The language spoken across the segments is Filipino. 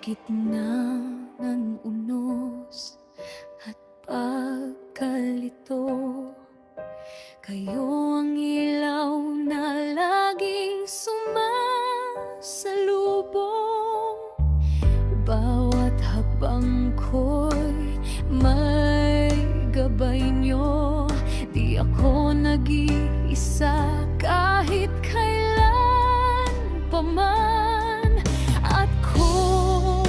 gitna ng unos at pagkalito, kayo ang ilaw na laging sumasalubong. Bawat hakbang ko'y may gabay niyo, di ako nag-iisa kahit kailan paman. At kung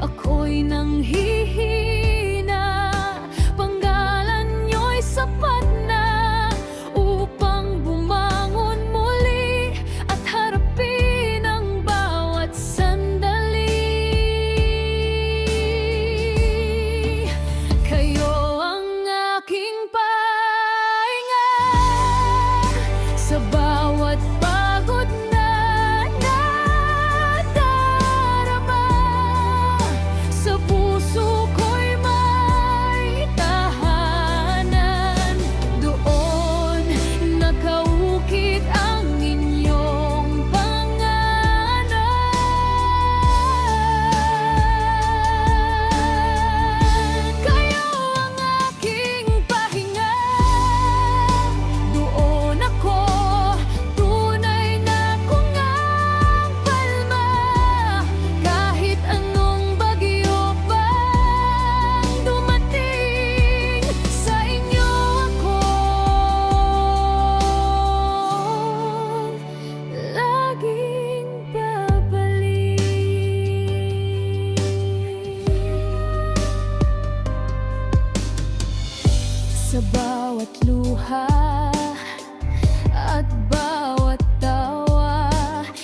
ako'y nanghihina, panggalan niyo'y sapat na upang bumangon muli at harapin ang bawat sandali. Kayo ang aking pahinga sa bawat pagod na nadarama. Sa puso ko'y may tahanan, doon nakaukit ang inyong pangalan. Kayo ang aking pahinga, doon ako tunay na kong ang palma. Kahit anong bagyo pang dumating, sa inyo ako laging babalik. Sa bawat luha at bawat tawa,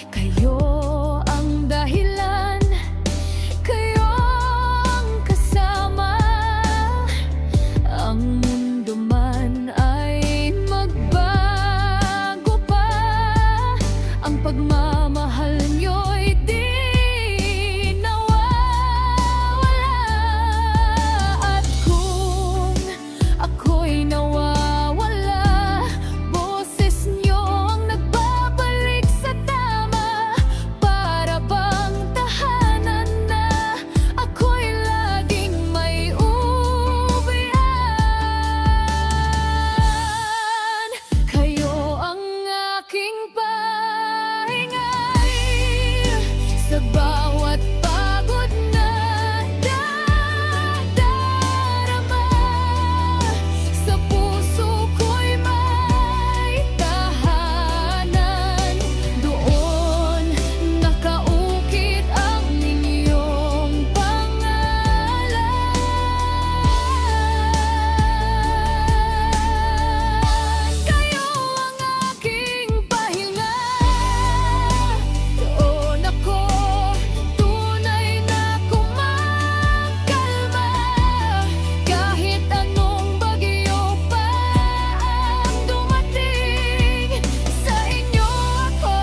kayo ang dahilan, kayo ang kasama. Ang mundo man ay magbago pa, ang pagmamahal niyo'y di nawawala. At kung ako'y nawawala, boses niyo ang nagbabalik sa tama. Para bang tahanan na ako'y laging may uwian. Kayo ang aking pahinga sa bawat pagod na nadarama. Sa puso ko'y may tahanan, doon nakaukit ang inyong pangalan. Kayo ang aking pahinga, doon ako tunay na kumakalma. Kahit anong bagyo pa ang dumating, sa inyo ako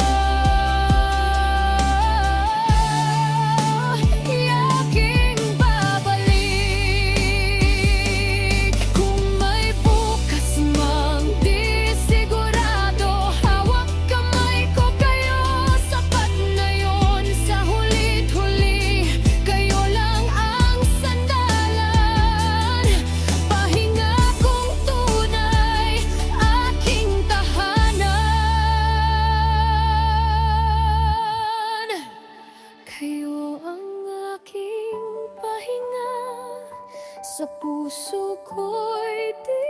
yaking babalik. Kung may bukas mang di sigurado, hawak kamay ko kayo, sapat na yun. Sa hulit huli, kayo lang ang sandalan. Pahinga kong tunay, aking tahanan. Kayo ang aking pahinga, sa puso ko'y di